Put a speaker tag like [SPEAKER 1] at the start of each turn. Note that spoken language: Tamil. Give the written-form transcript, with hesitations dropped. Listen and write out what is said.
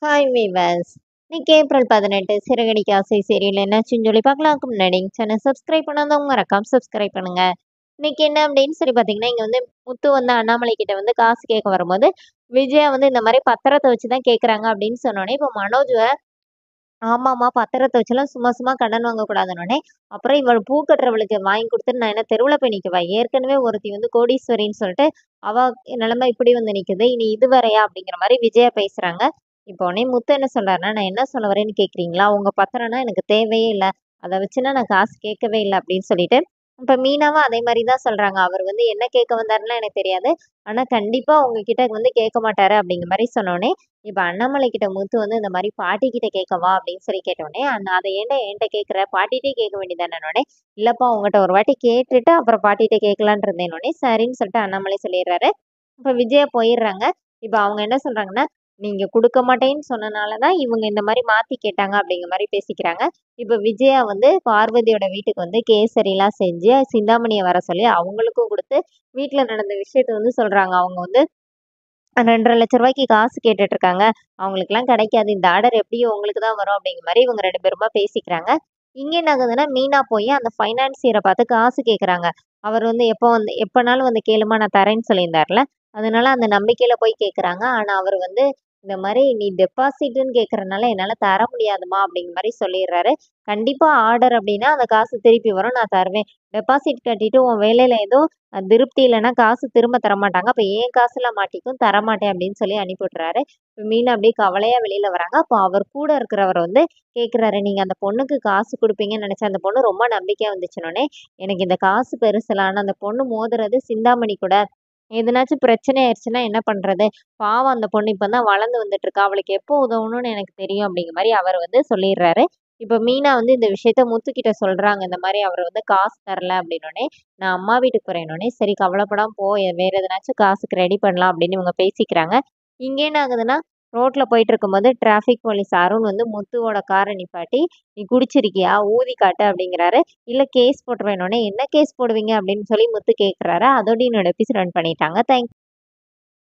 [SPEAKER 1] Hi viewers. இன்னைக்கு ஏப்ரல் 18 சிறகடிக்க ஆசை சீரியல் என்னாச்சுன்னு சொல்லி பார்க்கலாம்க்கு முன்னாடி சேனல் சப்ஸ்கிரைப் பண்ணாதவங்க மறக்காம சப்ஸ்கிரைப் பண்ணுங்க. இன்னைக்கு என்ன அப்படின்னு சொல்லி பார்த்தீங்கன்னா, இங்க வந்து முத்து வந்து அண்ணாமலை கிட்ட வந்து காசு கேட்க வரும்போது, விஜயா வந்து இந்த மாதிரி பத்திரத்தை வச்சு தான் கேட்குறாங்க அப்படின்னு சொன்னோடனே, இப்போ மனோஜ் ஆமாம்மா பத்திரத்த வச்சுலாம் சும்மா சும்மா கடன் வாங்கக்கூடாதுன்னோனே, அப்புறம் இவள் பூ கட்டுறவளுக்கு வாங்கி குடுத்துட்டு நான் என்ன தெருவுல போய் நிக்கவா? ஏற்கனவே ஒருத்தி வந்து கோடீஸ்வரின்னு சொல்லிட்டு, அவ நிலைமை இப்படி வந்து நிக்குது. இனி இது வேறையா? அப்படிங்கிற மாரி விஜயா பேசுறாங்க. இப்போ உடனே முத்து என்ன சொல்றாருன்னா, "நான் என்ன சொல்ல வரேன்னு கேட்கிறீங்களா? உங்க பத்திரம்னா எனக்கு தேவையே இல்ல. அத வச்சுலாம் நான் காசு கேட்கவே இல்ல." அப்படின்னு சொல்லிட்டு, இப்ப மீனாவும் அதே மாரி தான் சொல்றாங்க. அவர் வந்து என்ன கேட்க வந்தாருன்னுலாம் எனக்கு தெரியாது. ஆனா கண்டிப்பா உங்ககிட்ட வந்து கேட்க மாட்டாரு அப்படிங்கிற மாரி சொன்னோனே, இப்ப அண்ணாமலை கிட்ட முத்து வந்து இந்த மாரி பாட்டி கிட்ட கேட்கவா? அப்படின்னு சொல்லி கேட்டோனே, அத ஏன்டா என்ட்ட கேட்கிற? பாட்டிட்டயே கேட்க வேண்டியதுதானேன்னோனே, இல்லப்பா உன்கிட்ட ஒரு வாட்டி கேட்டுட்டு அப்புறம் பாட்டிட்ட கேட்கலான்னு இருந்தேன்னோனே, சரின்னு சொல்லிட்டு அண்ணாமலை சொல்லிடுறாரு. இப்ப விஜயா போயிடுறாங்க. இப்ப அவங்க என்ன சொல்றாங்கன்னா, நீங்க குடுக்க மாட்டேன்னு சொன்னனால தான் இவங்க இந்த மாரி மாத்தி கேட்டாங்க அப்படிங்கிற மாரி பேசிக்கிறாங்க. இப்ப விஜயா வந்து பார்வதியோட வீட்டுக்கு வந்து கேசரிலாம் செஞ்சு சிந்தாமணிய வர சொல்லி அவங்களுக்கும் குடுத்து, வீட்ல நடந்த விஷயத்த வந்து சொல்றாங்க. அவங்க வந்து ரூ. 2,50,000 காசு கேட்டுட்டு இருக்காங்க. அவங்களுக்கெல்லாம் கிடைக்காது. இந்த ஆர்டர் எப்படியும் உங்களுக்கு தான் வரும் அப்படிங்கிற மாரி இவங்க 2 பேருமா பேசிக்கிறாங்க. இங்க என்ன ஆகுதுன்னா, மீனா போய் அந்த ஃபைனான்சியர பார்த்து காசு கேட்கறாங்க. அவர் வந்து எப்பனாலும் வந்து கேளும்மா நான் தரேன்னு சொல்லியிருந்தார்ல. அதனால அந்த நம்பிக்கையில போய் கேட்கறாங்க. ஆனா அவரு வந்து இந்த மாரி நீ டெபாசிட்ன்னு கேட்கறனால என்னால தர முடியாதும்மா அப்படிங்கிற மாரி சொல்லிடுறாரு. கண்டிப்பா ஆர்டர் அப்படின்னா அந்த காசு திருப்பி வரும். நான் தருவேன். டெபாசிட் கட்டிட்டு உன் வேலையில ஏதோ திருப்தி இல்லன்னா காசு திரும்ப தரமாட்டாங்க. அப்ப என் காசுல மாட்டிக்கும் தரமாட்டேன் அப்படின்னு சொல்லி அனுப்பி விட்டுறாரு. மீனா அப்படியே கவலையா வெளியில வராங்க. அப்போ அவர் கூட இருக்கிறவர் வந்து கேட்குறாரு, "நீங்க அந்த பொண்ணுக்கு காசு குடுப்பீங்கன்னு நெனச்சேன். அந்த பொண்ணு ரொம்ப நம்பிக்கையா வந்துச்சுன்னோனே, எனக்கு இந்த காசு பெருசுல. ஆனா அந்த பொண்ணு மோதுறது சிந்தாமணி கூட. எதுனாச்சும் பிரச்சனை ஆயிருச்சுன்னா என்ன பண்றது? பாவம் அந்த பொண்ணு இப்ப தான் வளர்ந்து வந்துட்டு இருக்கா. அவளுக்கு எப்போ உதவணும்னு எனக்கு தெரியும்." அப்படிங்கிற மாரி அவர் வந்து சொல்லிடுறாரு. இப்ப மீனா வந்து இந்த விஷயத்த முத்துக்கிட்ட சொல்றாங்க. இந்த மாரி அவரு வந்து காசு தரல அப்படின்னோனே, "நான் அம்மா வீட்டுக்கு போறேன்னோனே, சரி கவலைப்படாம போ. வேற எதுனாச்சும் காசுக்கு ரெடி பண்ணலாம்." அப்படின்னு இவங்க பேசிக்கிறாங்க. இங்க என்ன ஆகுதுன்னா, ரோட்ல போயிட்டுருக்கும்போது டிராஃபிக் போலீஸ் அருண் வந்து முத்துவோட கார நிப்பாட்டி, "நீ குடிச்சிருக்கியா? ஊதி காட்டு" அப்படிங்கிறாரு. "இல்ல கேஸ் போட்டுருவேன்னோனே, என்ன கேஸ் போடுவீங்க?" அப்படின்னு சொல்லி முத்து கேட்குறாரு. அதோட என்னோட எபிசோட் ரன் பண்ணிட்டாங்க. தேங்க்ஸ்.